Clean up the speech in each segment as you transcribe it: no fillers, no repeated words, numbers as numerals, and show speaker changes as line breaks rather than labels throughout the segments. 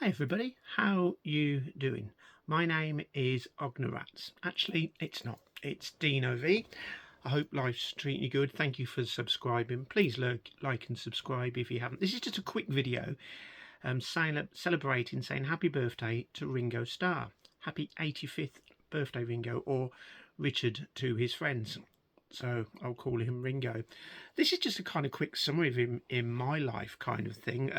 Hi everybody, how you doing? My name is Ognorats. Actually, it's not. It's Dino V. I hope life's treating you good. Thank you for subscribing. Please like and subscribe if you haven't. This is just a quick video celebrating, saying happy birthday to Ringo Starr. Happy 85th birthday, Ringo, or Richard to his friends. So I'll call him Ringo. This is just a kind of quick summary of him in my life kind of thing.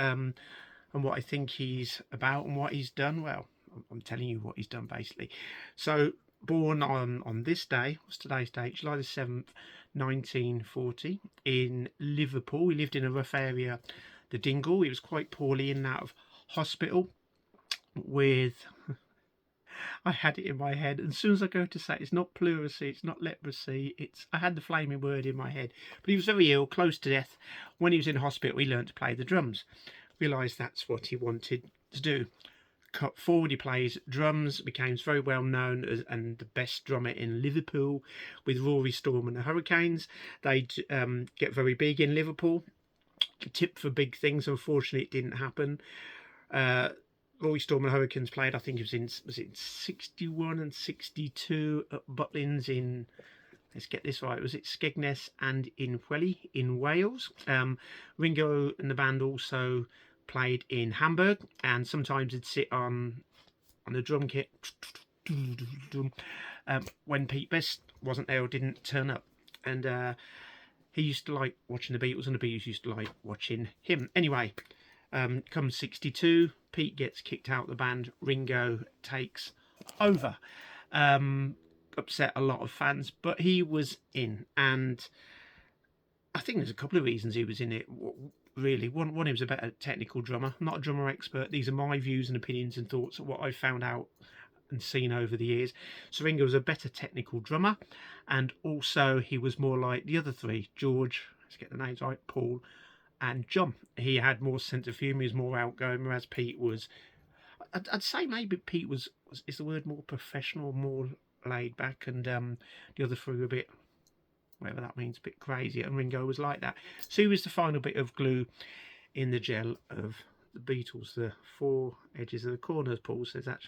And what I think he's about and what he's done. Well, I'm telling you what he's done basically. So born on this day, what's today's date? July the 7th, 1940 in Liverpool. He lived in a rough area, the Dingle. He was quite poorly in and out of hospital with, I had it in my head, and as soon as I go to say it's not pleurisy, it's not leprosy, I had the flaming word in my head. But he was very ill, close to death. When he was in hospital, he learned to play the drums. Realised that's what he wanted to do. Cut forward, he plays drums, became very well known as and the best drummer in Liverpool with Rory Storm and the Hurricanes. They get very big in Liverpool, tipped for big things. Unfortunately, it didn't happen. Rory Storm and Hurricanes played, I think it was in 61 and 62 at Butlins in, let's get this right, was it Skegness and in Welly in Wales. Ringo and the band also played in Hamburg, and sometimes he'd sit on the drum kit when Pete Best wasn't there or didn't turn up. And he used to like watching the Beatles, and the Beatles used to like watching him. Anyway, comes 62, Pete gets kicked out of the band, Ringo takes over. Upset a lot of fans, but he was in, and I think there's a couple of reasons he was in it. Really, one, he was a better technical drummer. I'm not a drummer expert. These are my views and opinions and thoughts of what I've found out and seen over the years. So Ringo was a better technical drummer, and also he was more like the other three, George, let's get the names right, Paul and John. He had more sense of humour, he was more outgoing, whereas Pete was, I'd say maybe Pete was is the word more professional, more laid back, and the other three were a bit, whatever that means, a bit crazy, and Ringo was like that. So he was the final bit of glue in the gel of the Beatles, the four edges of the corners. Paul says that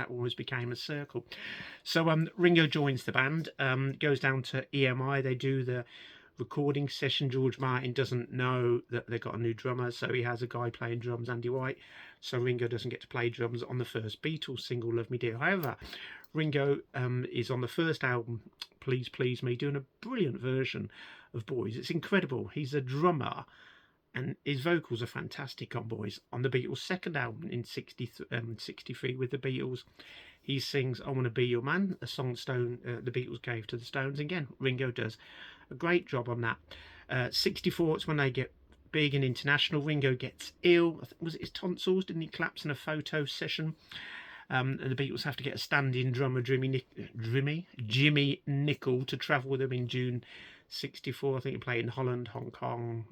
always became a circle. So Ringo joins the band, goes down to EMI, they do the recording session. George Martin doesn't know that they've got a new drummer, so he has a guy playing drums, Andy White, so Ringo doesn't get to play drums on the first Beatles single, Love Me Dear. However, Ringo is on the first album, Please Please Me, doing a brilliant version of Boys. It's incredible. He's a drummer and his vocals are fantastic on Boys. On the Beatles' second album in 63 with the Beatles, he sings I Want to Be Your Man, a song the Beatles gave to the Stones. Again, Ringo does a great job on that. 64, it's when they get big and international. Ringo gets ill. Was it his tonsils? Didn't he collapse in a photo session? And the Beatles have to get a stand-in drummer, Jimmy Nicol, to travel with them in June 64. I think he played in Holland, Hong Kong,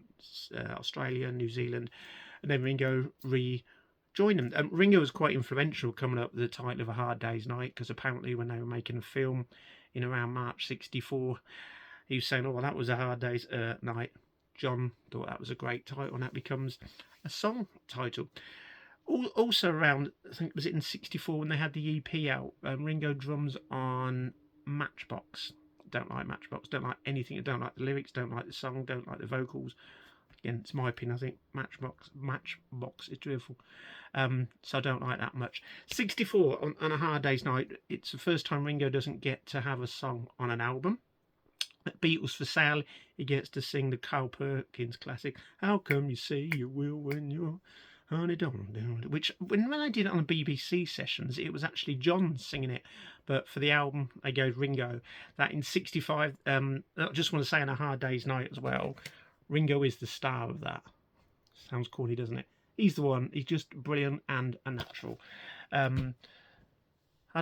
Australia, New Zealand, and then Ringo rejoined them. Ringo was quite influential coming up with the title of A Hard Day's Night, because apparently when they were making a film in around March 64, he was saying, oh, well, that was A Hard Day's Night. John thought that was a great title, and that becomes a song title. Also around, I think, was it in 64 when they had the EP out, Ringo drums on Matchbox. Don't like Matchbox, don't like anything, don't like the lyrics, don't like the song, don't like the vocals. Again, it's my opinion, I think Matchbox is dreadful. So I don't like that much. 64, on A Hard Day's Night, it's the first time Ringo doesn't get to have a song on an album. At Beatles for Sale, he gets to sing the Carl Perkins classic, How Come You Say You Will When You're Honey Don't, which when I did it on the BBC sessions, it was actually John singing it, but for the album they go Ringo. That in 65, I just want to say on A Hard Day's Night as well, Ringo is the star of that. Sounds corny, doesn't it? He's the one. He's just brilliant and a natural. Hard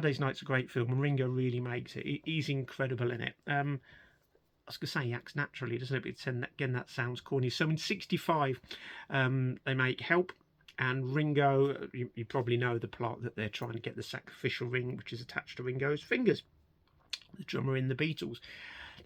Day's Night's a great film, and Ringo really makes it. He's incredible in it. I was going to say he acts naturally, doesn't it? But again, that sounds corny. So in 65, they make Help. And Ringo, you probably know the plot, that they're trying to get the sacrificial ring, which is attached to Ringo's fingers, the drummer in the Beatles.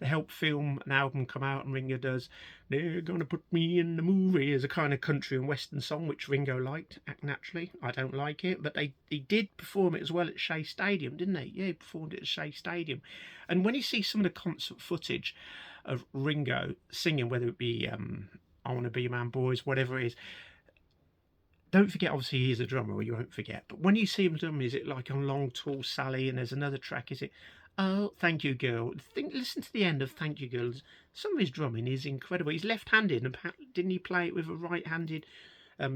they help film an album come out, and Ringo does "They're Gonna Put Me in the Movie" as a kind of country and western song, which Ringo liked. Act Naturally, I don't like it, but he did perform it as well at Shea Stadium, didn't he? Yeah, he performed it at Shea Stadium. And when you see some of the concert footage of Ringo singing, whether it be "I Want to Be Your Man, Boys," whatever it is, don't forget, obviously he is a drummer, or you won't forget. But when you see him drum, is it like on Long Tall Sally, and there's another track, is it "Oh, Thank You Girl"? Listen to the end of "Thank You Girl." Some of his drumming is incredible. He's left-handed, and didn't he play it with a right-handed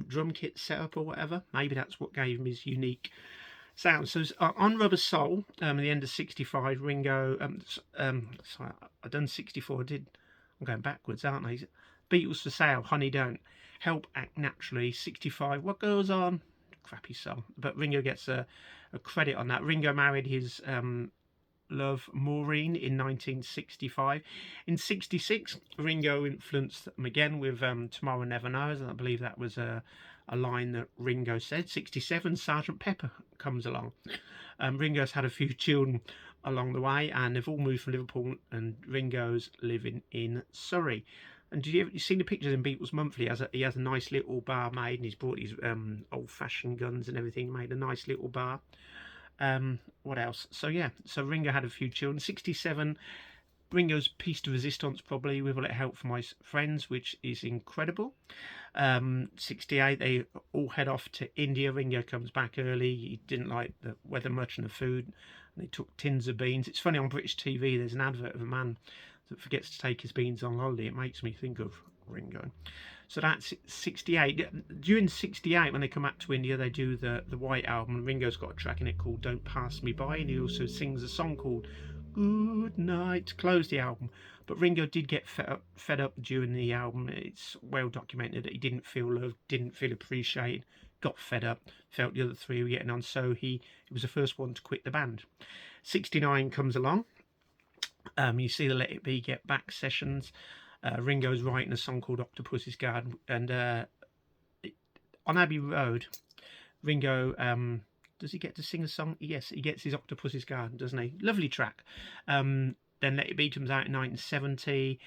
drum kit setup or whatever? Maybe that's what gave him his unique sound. So on Rubber Soul, at the end of '65, Ringo, sorry, I've done '64, I'm going backwards, aren't I? Beatles for Sale, Honey Don't, Help, Act Naturally, '65, What Goes On, crappy song, but Ringo gets a credit on that. Ringo married his love Maureen in 1965. In '66, Ringo influenced them again with "Tomorrow Never Knows," and I believe that was a line that Ringo said. '67, Sergeant Pepper comes along. Ringo's had a few children along the way, and they've all moved from Liverpool, and Ringo's living in Surrey. And you seen the pictures in Beatles Monthly? He has a nice little bar made, and he's brought his old-fashioned guns and everything, made a nice little bar. What else? So yeah, so Ringo had a few children. '67, Ringo's Piece de Resistance, probably, with a little help from my friends, which is incredible. '68, they all head off to India. Ringo comes back early. He didn't like the weather much and the food, and they took tins of beans. It's funny, on British TV, there's an advert of a man that forgets to take his beans on holiday. It makes me think of Ringo. So that's '68. During '68, when they come back to India, they do the White Album. Ringo's got a track in it called "Don't Pass Me By," and he also sings a song called "Good Night" to close the album. But Ringo did get fed up during the album. It's well documented that he didn't feel loved, didn't feel appreciated, got fed up, felt the other three were getting on, so he was the first one to quit the band. '69 comes along. You see the Let It Be, Get Back sessions. Ringo's writing a song called "Octopus's Garden," and on Abbey Road, Ringo, does he get to sing a song? Yes, he gets his "Octopus's Garden," doesn't he? Lovely track. Then Let It Be comes out in 1970.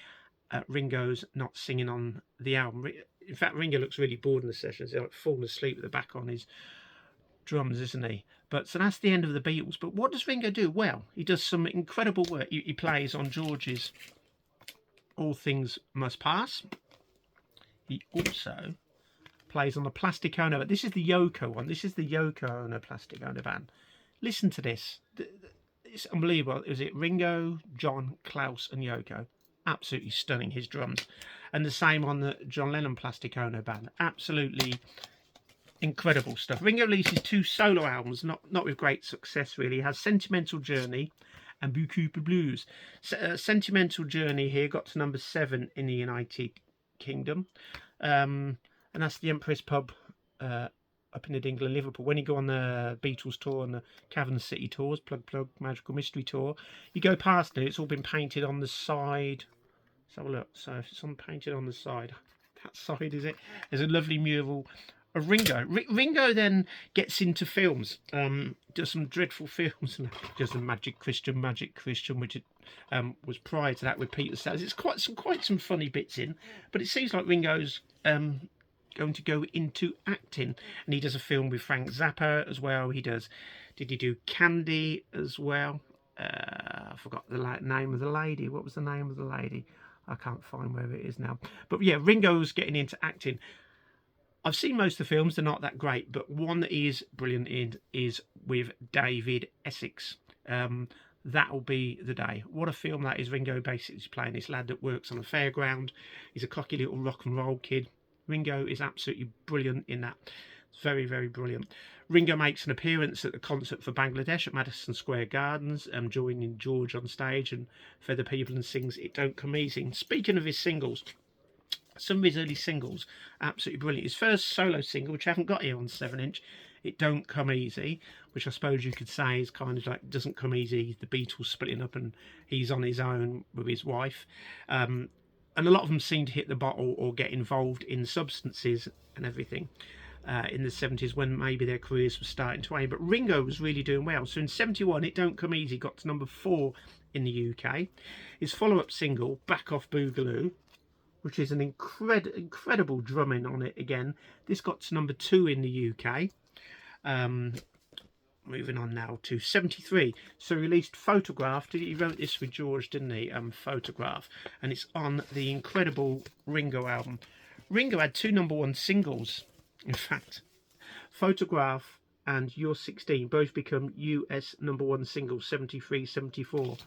Ringo's not singing on the album. In fact, Ringo looks really bored in the sessions. He's like falling asleep with the back on his drums, isn't he? But so that's the end of the Beatles. But what does Ringo do? Well, he does some incredible work. He plays on George's "All Things Must Pass." He also plays on the Plastic Ono. This is the Yoko one. This is the Yoko Ono Plastic Ono band. Listen to this. It's unbelievable. Is it Ringo, John, Klaus, and Yoko? Absolutely stunning, his drums. And the same on the John Lennon Plastic Ono band. Absolutely incredible stuff. Ringo releases 2 solo albums, not with great success really. He has "Sentimental Journey" and "Beaucoup de Blues." Sentimental Journey here got to number 7 in the United Kingdom, and that's the Empress Pub up in England, Liverpool. When you go on the Beatles tour and the Cavern City tours, Plug Magical Mystery Tour, you go past it. It's all been painted on the side. Let's have a look. So if it's painted on the side, that side is it. There's a lovely mural of Ringo. Ringo then gets into films, does some dreadful films, does the Magic Christian, which was prior to that with Peter Sellers. It's quite some funny bits in, but it seems like Ringo's going to go into acting, and he does a film with Frank Zappa as well. Did he do Candy as well? I forgot the name of the lady. What was the name of the lady? I can't find where it is now. But yeah, Ringo's getting into acting. I've seen most of the films, they're not that great, but one that is brilliant is with David Essex. That'll Be the Day. What a film that is. Ringo basically is playing this lad that works on a fairground. He's a cocky little rock and roll kid. Ringo is absolutely brilliant in that. It's very, very brilliant. Ringo makes an appearance at the concert for Bangladesh at Madison Square Gardens, joining George on stage and Feather People, and sings "It Don't Come Easy." And speaking of his singles, some of his early singles, absolutely brilliant. His first solo single, which I haven't got here on 7-inch, "It Don't Come Easy," which I suppose you could say is kind of like "Doesn't Come Easy," the Beatles splitting up and he's on his own with his wife. And a lot of them seem to hit the bottle or get involved in substances and everything in the 70s, when maybe their careers were starting to wane. But Ringo was really doing well. So in '71, "It Don't Come Easy" got to number 4 in the UK. His follow-up single, Back Off Boogaloo, which is an incredible drumming on it again. This got to number 2 in the UK. Moving on now to 73. So he released Photograph. He wrote this with George, didn't he? Photograph. And it's on the incredible Ringo album. Ringo had 2 #1 singles. In fact, Photograph and You're 16 both become US #1 singles, 73, 74.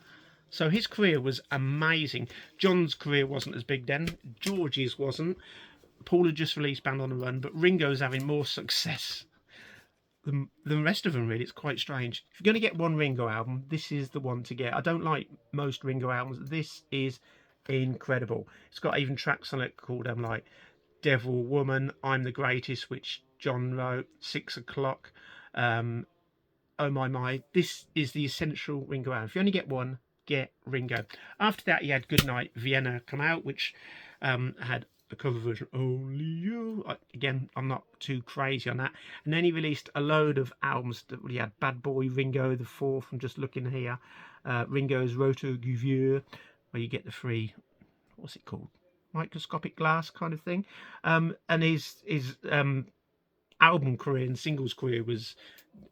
So his career was amazing. John's career wasn't as big then. George's wasn't. Paul had just released Band on the Run, but Ringo's having more success than the rest of them, really. It's quite strange. If you're going to get one Ringo album, this is the one to get. I don't like most Ringo albums. This is incredible. It's got even tracks on it called like Devil Woman, I'm the Greatest, which John wrote, 6 o'clock, Oh My. This is the essential Ringo album. If you only get one, get Ringo. After that, he had Goodnight Vienna come out, which had a cover version, Only You. Again, I'm not too crazy on that. And then he released a load of albums. He had Bad Boy Ringo, the 4th, I'm just looking here. Ringo's Roto Guvier, where you get the free, what's it called? Microscopic glass kind of thing. And his album career and singles career was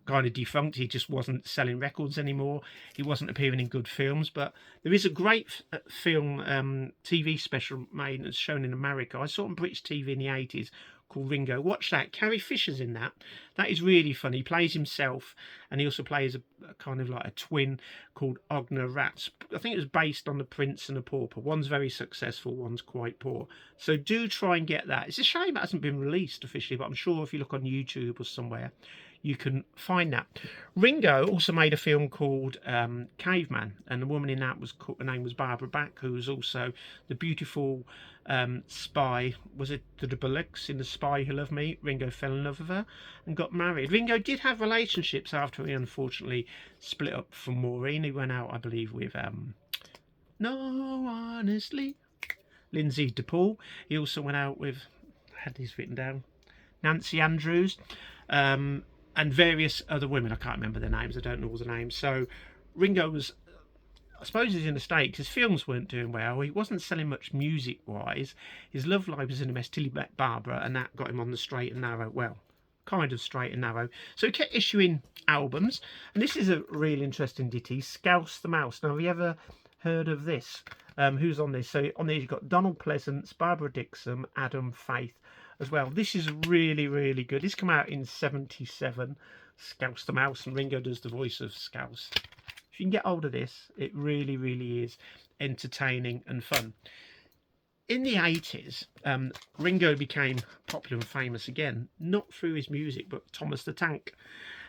kind of defunct. He just wasn't selling records anymore. He wasn't appearing in good films. But there is a great film TV special made that's shown in America. I saw it on British TV in the 80s called Ringo. Watch that. Carrie Fisher's in that. That is really funny. He plays himself, and he also plays a kind of like a twin called Ogna Rats. I think it was based on The Prince and the Pauper. One's very successful, one's quite poor. So do try and get that. It's a shame it hasn't been released officially, but I'm sure if you look on YouTube or somewhere, you can find that. Ringo also made a film called Caveman, and the woman in that was her name was Barbara Bach, who was also the beautiful spy. Was it the Bullocks in The Spy Who Loved Me? Ringo fell in love with her and got married. Ringo did have relationships after he unfortunately split up from Maureen. He went out, I believe, with no, honestly, Lindsay DePaul. He also went out with, I had these written down, Nancy Andrews. And various other women. I can't remember their names. I don't know all the names. So Ringo was, I suppose he's in the States. His films weren't doing well. He wasn't selling much music-wise. His love life was in a mess till he met Barbara, and that got him on the straight and narrow. Well, kind of straight and narrow. So he kept issuing albums. And this is a really interesting ditty, Scouse the Mouse. Now, have you ever heard of this? Who's on this? So on there you've got Donald Pleasance, Barbara Dixon, Adam Faith as well. This is really, really good. This came out in 77, Scouse the Mouse, and Ringo does the voice of Scouse. If you can get hold of this, it really, really is entertaining and fun. In the 80s, Ringo became popular and famous again, not through his music, but Thomas the Tank.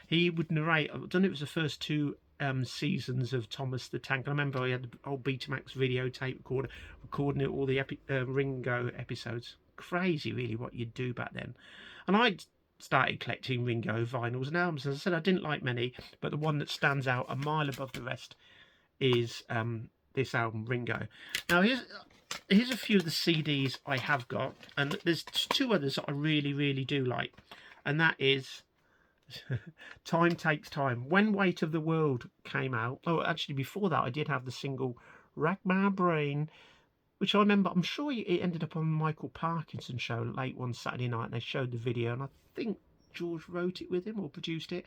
He would narrate, I don't know if it was the first 2 seasons of Thomas the Tank. I remember I had the old Betamax videotape recorder, recording all the Ringo episodes. Crazy, really, what you'd do back then. And I started collecting Ringo vinyls and albums. As I said, I didn't like many, but the one that stands out a mile above the rest is this album, Ringo. Now, here's a few of the CDs I have got, and there's 2 others that I really, really do like, and that is Time Takes Time. When Weight of the World came out, oh, actually, before that, I did have the single Rack My Brain, which I remember, I'm sure it ended up on Michael Parkinson's show late one Saturday night, and they showed the video, and I think George wrote it with him or produced it.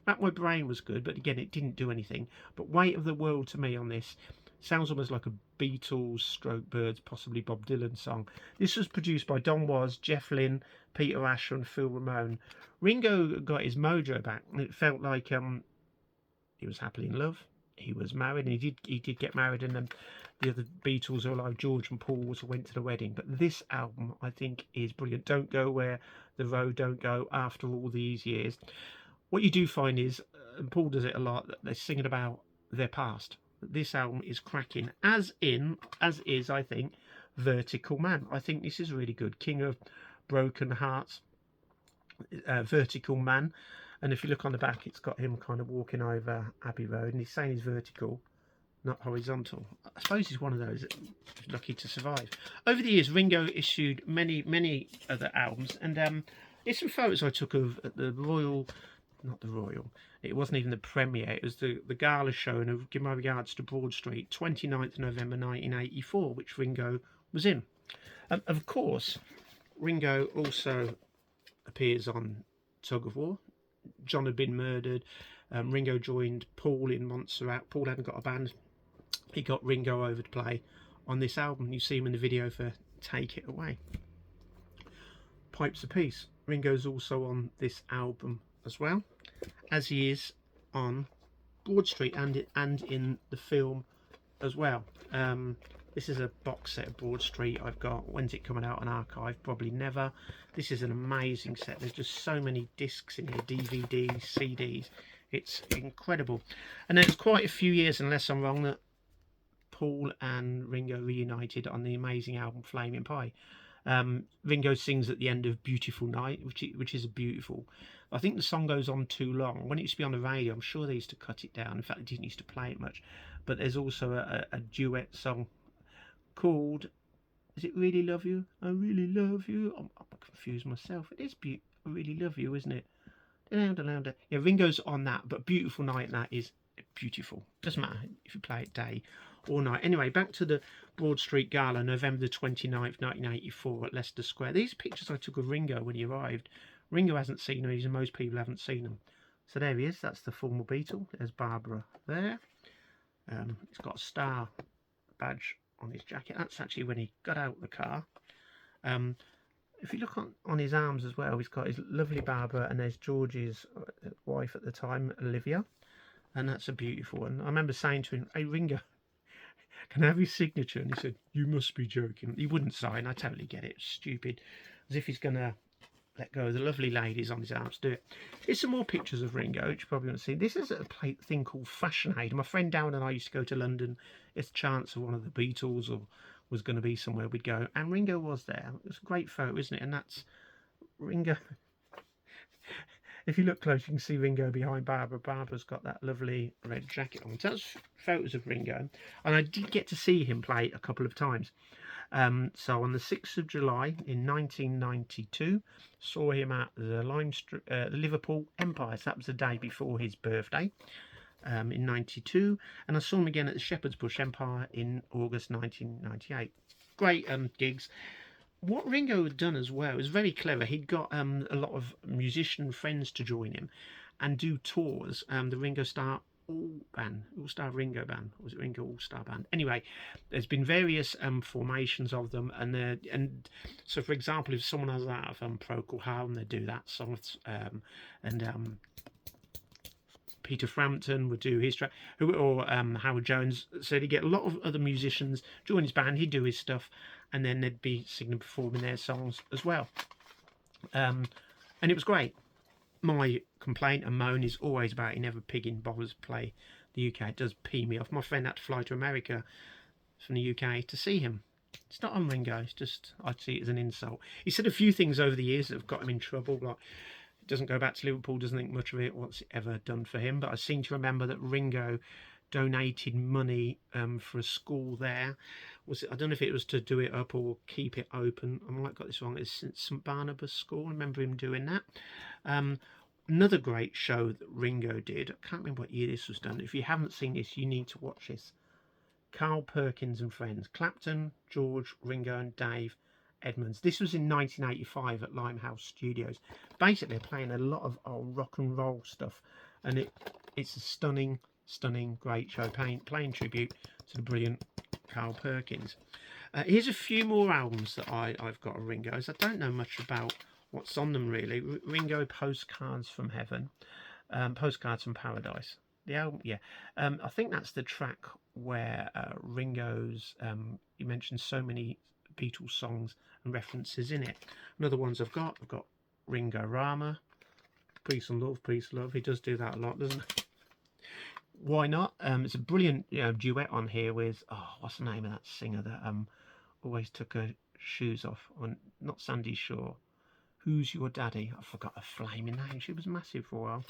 Rack My Brain was good, but again, it didn't do anything. But Weight of the World, to me, on this, sounds almost like a Beatles, Stroke Birds, possibly Bob Dylan song. This was produced by Don Was, Jeff Lynne, Peter Asher, and Phil Ramone. Ringo got his mojo back, and it felt like he was happily in love. He was married, and he did get married, and then the other Beatles are like George and Paul also went to the wedding. But this album, I think, is brilliant. Don't Go Where the Road Don't Go. After all these years, what you do find is, and Paul does it a lot, that they're singing about their past. This album is cracking, as is, I think, Vertical Man. I think this is really good. King of Broken Hearts, Vertical Man. And if you look on the back, it's got him kind of walking over Abbey Road, and he's saying he's vertical, not horizontal. I suppose he's one of those lucky to survive. Over the years, Ringo issued many other albums, and here's some photos I took of at the Royal not the Royal. It wasn't even the premiere. It was the gala show, and give my regards to Broad Street, 29th November 1984, which Ringo was in. Of course, Ringo also appears on Tug of War. John had been murdered. Ringo joined Paul in Montserrat. Paul hadn't got a band. He got Ringo over to play on this album. You see him in the video for Take It Away. Pipes of Peace. Ringo's also on this album as well, as he is on Broad Street and in the film as well. This is a box set of Broad Street I've got. When's it coming out on archive? Probably never. This is an amazing set. There's just so many discs in here, DVDs, CDs. It's incredible. And then it's quite a few years, unless I'm wrong, that Paul and Ringo reunited on the amazing album Flaming Pie. Ringo sings at the end of Beautiful Night, which is beautiful. I think the song goes on too long. When it used to be on the radio, I'm sure they used to cut it down. In fact, they didn't used to play it much. But there's also a duet song called, is it Really Love You? I Really Love You. I'm confused myself. It is I Really Love You, isn't it? Yeah, Ringo's on that, but Beautiful Night, and that is beautiful. Doesn't matter if you play it day or night. Anyway, back to the Broad Street Gala, November the 29th, 1984 at Leicester Square. These pictures I took of Ringo when he arrived. Ringo hasn't seen them, and most people haven't seen them. So there he is. That's the former Beatle. There's Barbara there. He's got a star badge on his jacket. That's actually when he got out of the car. If you look on his arms as well, he's got his lovely Barbara, and there's George's wife at the time, Olivia. And that's a beautiful one. I remember saying to him, "Hey, Ringo, can I have his signature?" And he said, "You must be joking." He wouldn't sign. I totally get it. It's stupid. As if he's going to let go of the lovely ladies on his arms. Do it. Here's some more pictures of Ringo, which you probably want to see. This is a thing called Fashion Aid. My friend Down and I used to go to London. It's a chance of one of the Beatles or was going to be somewhere we'd go. And Ringo was there. It's a great photo, isn't it? And that's Ringo. If you look close, you can see Ringo behind Barbara. Barbara's got that lovely red jacket on. So that's photos of Ringo. And I did get to see him play a couple of times. So on the 6th of July in 1992, saw him at the Liverpool Empire. So that was the day before his birthday in 92. And I saw him again at the Shepherd's Bush Empire in August 1998. Great gigs. What Ringo had done as well was very clever. He'd got a lot of musician friends to join him and do tours. The Ringo Starr All-Star Ringo Band. Was it Ringo All-Star Band? Anyway, there's been various formations of them. And so, for example, if someone has that of Procol Harum, they do that song. Peter Frampton would do his track, or Howard Jones. So he'd get a lot of other musicians join his band. He'd do his stuff, and then they'd be singing and performing their songs as well. And it was great. My complaint and moan is always about he never pigging bothers play the UK. It does pee me off. My friend had to fly to America from the UK to see him. It's not on Ringo. It's just, I'd see it as an insult. He said a few things over the years that have got him in trouble, like doesn't go back to Liverpool, doesn't think much of it, what's it ever done for him. But I seem to remember that Ringo donated money for a school there. I don't know if it was to do it up or keep it open. I might have got this wrong. It's St Barnabas School. I remember him doing that. Another great show that Ringo did. I can't remember what year this was done. If you haven't seen this, you need to watch this. Carl Perkins and Friends. Clapton, George, Ringo and Dave Edmunds. This was in 1985 at Limehouse Studios. Basically, they're playing a lot of old rock and roll stuff, and it's a stunning, great show, playing tribute to the brilliant Carl Perkins. Here's a few more albums that I've got of Ringo's. I don't know much about what's on them really. Ringo Postcards from Heaven, Postcards from Paradise. The album, yeah. I think that's the track where Ringo's. You mentioned so many Beatles songs and references in it. Another ones I've got Ringo Rama, Peace and Love. He does do that a lot, doesn't he? Why Not? It's a brilliant duet on here with what's the name of that singer that always took her shoes off on, not Sandy Shaw. Who's Your Daddy? I forgot her flaming name. She was massive for a while.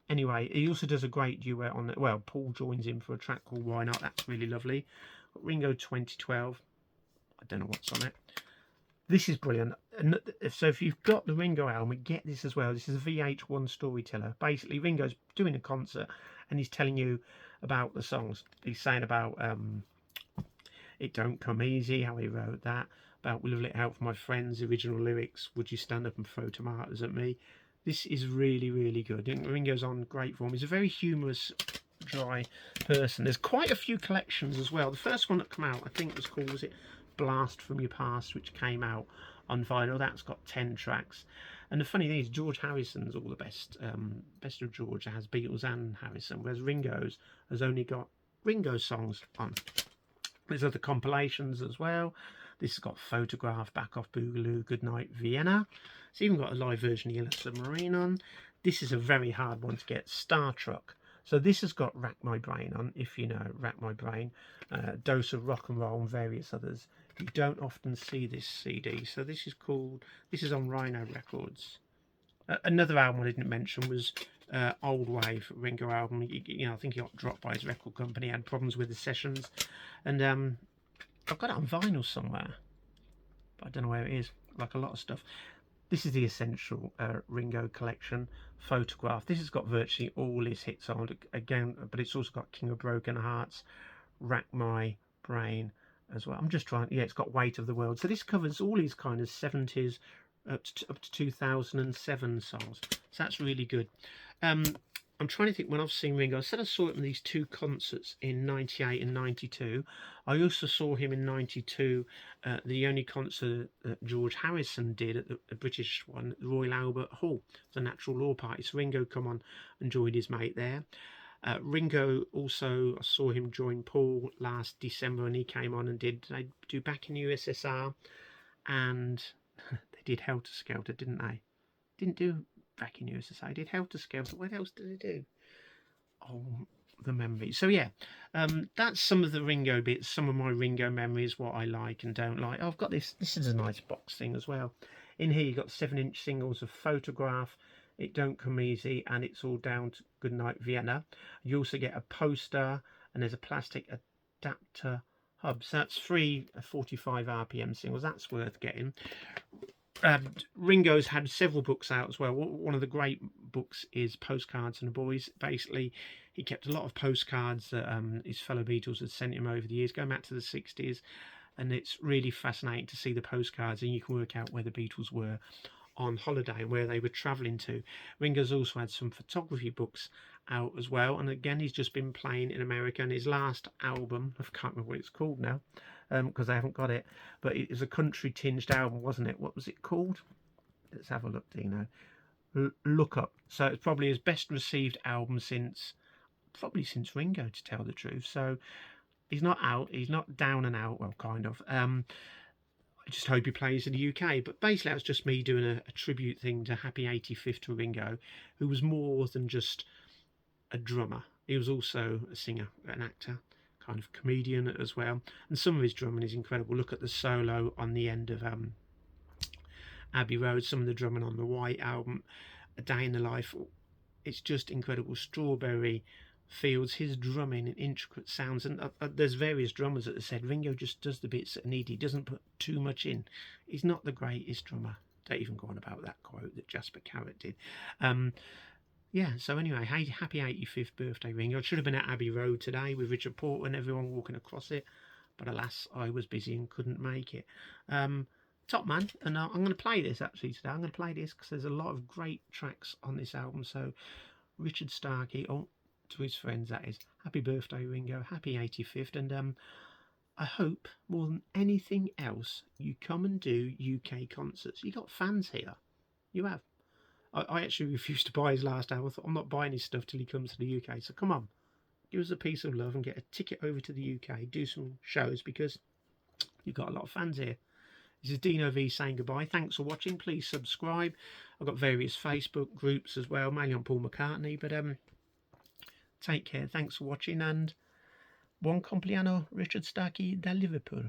Anyway, he also does a great duet on it. Well, Paul joins in for a track called Why Not? That's really lovely. Ringo 2012. I don't know what's on it. This is brilliant. And so if you've got the Ringo album, get this as well. This is a VH1 storyteller. Basically, Ringo's doing a concert and he's telling you about the songs. He's saying about It Don't Come Easy, how he wrote that, about Will Have Lit Out for My Friends, the original lyrics, Would You Stand Up and Throw Tomatoes at Me. This is really, really good. Ringo's on great form. He's a very humorous, dry person. There's quite a few collections as well. The first one that came out, I think, was called, was it Blast From Your Past, which came out on vinyl. That's got 10 tracks. And the funny thing is, George Harrison's all the best. Best of George has Beatles and Harrison, whereas Ringo's has only got Ringo songs on. There's other compilations as well. This has got Photograph, Back Off Boogaloo, Goodnight Vienna. It's even got a live version of Yellow Submarine on. This is a very hard one to get, Star Trek. So this has got Rack My Brain on, if you know Rack My Brain, Dose of Rock and Roll and various others. You don't often see this CD. So this is on Rhino Records. Another album I didn't mention was Old Wave, Ringo album. I think he got dropped by his record company, had problems with the sessions. And I've got it on vinyl somewhere, but I don't know where it is, like a lot of stuff. This is the essential Ringo collection, Photograph. This has got virtually all his hits on, again, but it's also got King of Broken Hearts, Rack My Brain as well. I'm just trying, yeah, it's got Weight of the World. So this covers all his kind of 70s up to 2007 songs. So that's really good. I'm trying to think when I've seen Ringo. I said I saw him in these two concerts in 98 and 92. I also saw him in 92, the only concert that George Harrison did at the British one, the Royal Albert Hall, the Natural Law Party. So Ringo come on and joined his mate there. Ringo also, I saw him join Paul last December, and he came on and did they do Back in the USSR, and they did Helter Skelter, didn't they? Didn't do Back in USSR, did Helter Skelter. What else did they do? Oh, the memories. So yeah, that's some of the Ringo bits, some of my Ringo memories, what I like and don't like. Oh, I've got this. This is a nice box thing as well. In here, you've got 7-inch singles of Photograph, It Don't Come Easy, and It's All Down to Goodnight Vienna. You also get a poster, and there's a plastic adapter hub. So that's 3 45 RPM singles. That's worth getting. Ringo's had several books out as well. One of the great books is Postcards and the Boys. Basically, he kept a lot of postcards that his fellow Beatles had sent him over the years, going back to the 60s. And it's really fascinating to see the postcards, and you can work out where the Beatles were on holiday and where they were travelling to. Ringo's also had some photography books out as well. And again, he's just been playing in America. And his last album, I can't remember what it's called now, because I haven't got it, but it was a country tinged album, wasn't it? What was it called? Let's have a look, Dino. Look Up. So it's probably his best received album since since Ringo, to tell the truth. So he's not out, he's not down and out, well, kind of. I just hope he plays in the UK. But basically, that's just me doing a tribute thing to Happy 85th to Ringo, who was more than just a drummer. He was also a singer, an actor, kind of comedian as well. And some of his drumming is incredible. Look at the solo on the end of Abbey Road, some of the drumming on the White album, A Day in the Life. It's just incredible. Strawberry Fields, his drumming and intricate sounds. And there's various drummers that have said Ringo just does the bits that are needed. He doesn't put too much in. He's not the greatest drummer. Don't even go on about that quote that Jasper Carrott did. Yeah, so anyway, happy 85th birthday, Ringo. I should have been at Abbey Road today with Richard Porter and everyone walking across it, but alas, I was busy and couldn't make it. Top man, and I'm going to play this actually today. I'm going to play this because there's a lot of great tracks on this album. So Richard Starkey, to his friends that is, happy birthday Ringo, happy 85th, and I hope more than anything else you come and do UK concerts. You got fans here, you have. I actually refused to buy his last album. I thought, I'm not buying his stuff till he comes to the UK. So come on, give us a piece of love and get a ticket over to the UK, do some shows, because you've got a lot of fans here. This is Dino V saying goodbye. Thanks for watching. Please subscribe. I've got various Facebook groups as well, mainly on Paul McCartney. But take care. Thanks for watching, and buon compleanno, Richard Starkey da Liverpool.